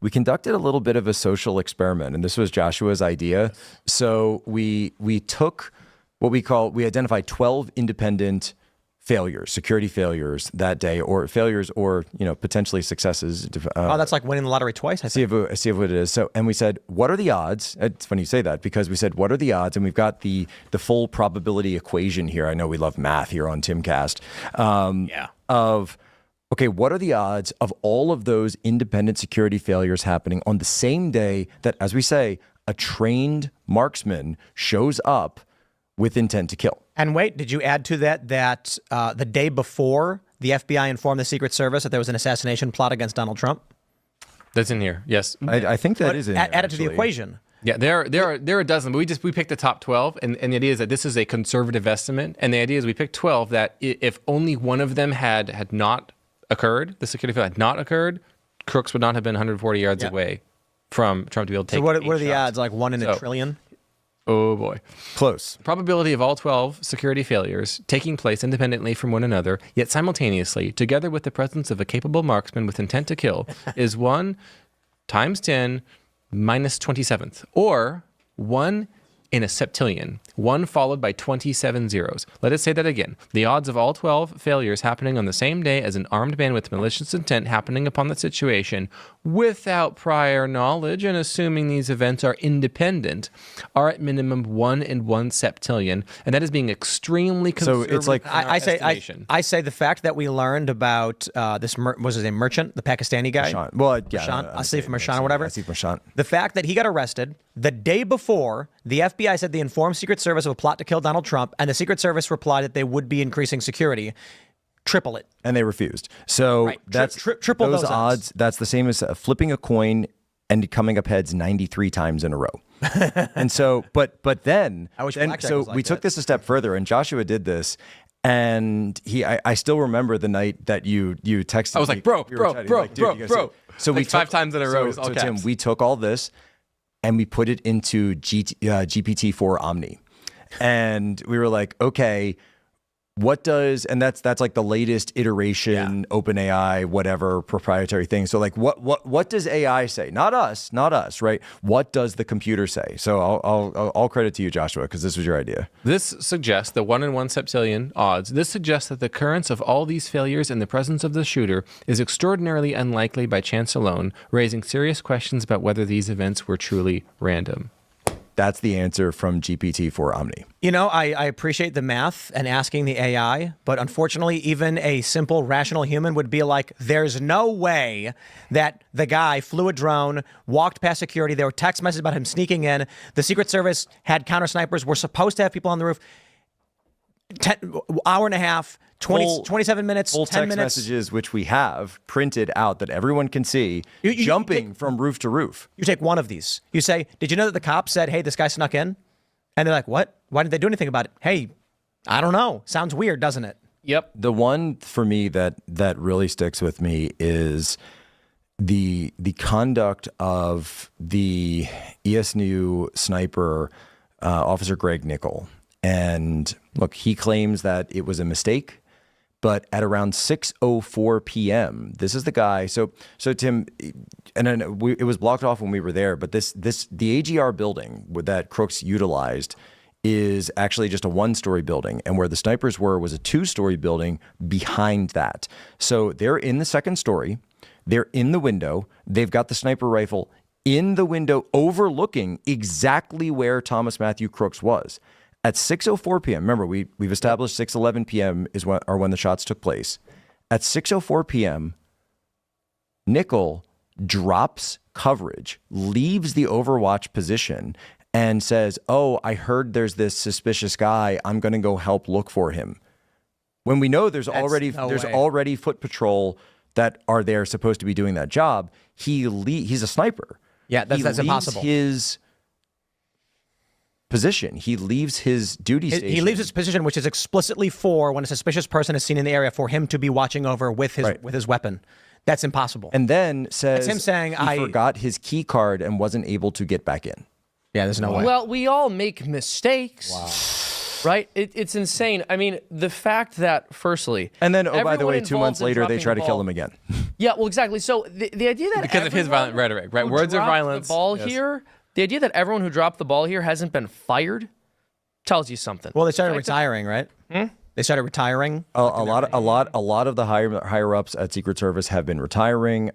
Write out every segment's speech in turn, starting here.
we conducted a little bit of a social experiment, and this was Joshua's idea. So we took what we identified 12 independent failures, security failures that day, or failures, or potentially successes. That's like winning the lottery twice. I see what it is. So, and we said, what are the odds? It's funny you say that, because we said, what are the odds? And we've got the full probability equation here. I know we love math here on Timcast. Okay, what are the odds of all of those independent security failures happening on the same day that, as we say, a trained marksman shows up with intent to kill? And wait, did you add to that the day before the FBI informed the Secret Service that there was an assassination plot against Donald Trump? That's in here, yes. I think that is in here, add it to the equation. Yeah, there are a dozen, but we picked the top 12, and the idea is that this is a conservative estimate, and the idea is we picked 12 that if only one of them had not occurred, the security failure had not occurred, Crooks would not have been 140 yards away from Trump to be able to take. So what are the odds? Like 1 in a trillion? Oh boy. Close. Probability of all 12 security failures taking place independently from one another, yet simultaneously, together with the presence of a capable marksman with intent to kill, is 1 times 10 minus 27th, or 1 in a septillion, 1 followed by 27 zeros. Let us say that again. The odds of all 12 failures happening on the same day as an armed man with malicious intent happening upon the situation without prior knowledge, and assuming these events are independent, are at minimum 1 in 1 septillion, and that is being extremely conservative. So it's like I say the fact that we learned about this was his name, Merchant, the Pakistani guy. Prashant. Well, yeah, Asif Merchant or whatever. Asif Merchant. The fact that he got arrested the day before the FBI said they informed Secret Service of a plot to kill Donald Trump, and the Secret Service replied that they would be increasing security. Triple it. And they refused. So right. that's triple those odds. That's the same as flipping a coin and coming up heads 93 times in a row. And so, but then, we took this a step further, and Joshua did this. And I still remember the night that you texted me. I was like, bro. So we took 5 times in a row. So Tim, we took all this and we put it into GPT-4 Omni. And we were like, okay, what does, and that's like the latest iteration, OpenAI, whatever, proprietary thing. So like, what does AI say? Not us, right? What does the computer say? So I'll credit to you, Joshua, because this was your idea. This suggests the 1 in 1 septillion odds. This suggests that the occurrence of all these failures in the presence of the shooter is extraordinarily unlikely by chance alone, raising serious questions about whether these events were truly random. That's the answer from GPT-4 Omni. I appreciate the math and asking the AI, but unfortunately, even a simple rational human would be like, there's no way that the guy flew a drone, walked past security. There were text messages about him sneaking in. The Secret Service had counter snipers. We're supposed to have people on the roof. Hour and a half, 27 minutes, full 10 text minutes. messages, which we have printed out that everyone can see, jumping from roof to roof. You take one of these. You say, did you know that the cops said, hey, this guy snuck in? And they're like, what? Why didn't they do anything about it? Hey, I don't know. Sounds weird, doesn't it? Yep. The one for me that really sticks with me is the conduct of the ESNU sniper, Officer Greg Nickel. And look, he claims that it was a mistake, but at around 6:04 p.m., this is the guy. So Tim, and then it was blocked off when we were there, but the AGR building that Crooks utilized is actually just a 1-story building, and where the snipers were was a 2-story building behind that. So they're in the 2nd story, they're in the window, they've got the sniper rifle in the window overlooking exactly where Thomas Matthew Crooks was. At 6:04 p.m., remember, we've established 6:11 p.m. is when the shots took place. At 6:04 p.m., Nickel drops coverage, leaves the overwatch position, and says, oh, I heard there's this suspicious guy. I'm going to go help look for him. When we know there's already foot patrol that are there supposed to be doing that job, he's a sniper. Yeah, that's impossible. His position. He leaves his duty station. He leaves his position, which is explicitly for when a suspicious person is seen in the area, for him to be watching over with his weapon. That's impossible. And then says him saying, he forgot his key card and wasn't able to get back in. Yeah, there's no way. Well, we all make mistakes. Wow. Right? It's insane. I mean, the fact that, firstly... And then, oh, by the way, 2 months later, they try to kill him again. Yeah, well, exactly. So the idea that Because of his violent rhetoric, right? who Words are dropped violence. The ball Yes. here. The idea that everyone who dropped the ball here hasn't been fired tells you something. Well, they started retiring, right? They started retiring. A lot of the higher ups at Secret Service have been retiring.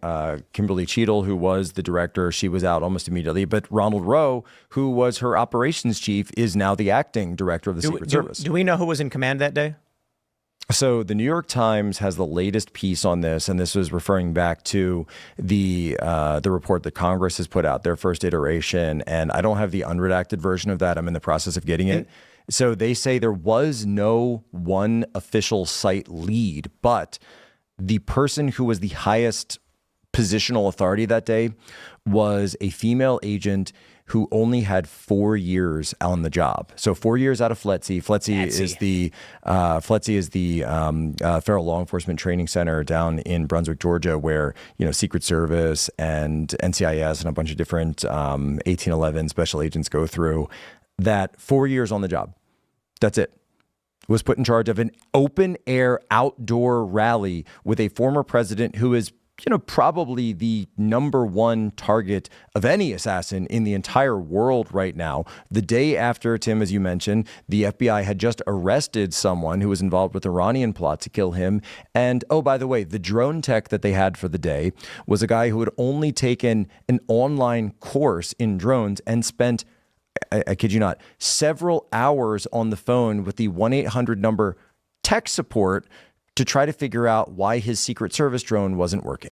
Kimberly Cheadle, who was the director, she was out almost immediately. But Ronald Rowe, who was her operations chief, is now the acting director of the Secret Service. Do we know who was in command that day? So the New York Times has the latest piece on this, and this was referring back to the report that Congress has put out, their first iteration. And I don't have the unredacted version of that. I'm in the process of getting it. So they say there was no one official site lead, but the person who was the highest positional authority that day was a female agent who only had 4 years on the job. So 4 years out of FLETC. FLETC is the Federal Law Enforcement Training Center down in Brunswick, Georgia, where Secret Service and NCIS and a bunch of different 1811 special agents go through. That 4 years on the job. That's it. Was put in charge of an open air outdoor rally with a former president who is probably the number one target of any assassin in the entire world right now. The day after, Tim, as you mentioned, the FBI had just arrested someone who was involved with the Iranian plot to kill him. And, oh, by the way, the drone tech that they had for the day was a guy who had only taken an online course in drones and spent, I kid you not, several hours on the phone with the 1-800 number tech support to try to figure out why his Secret Service drone wasn't working.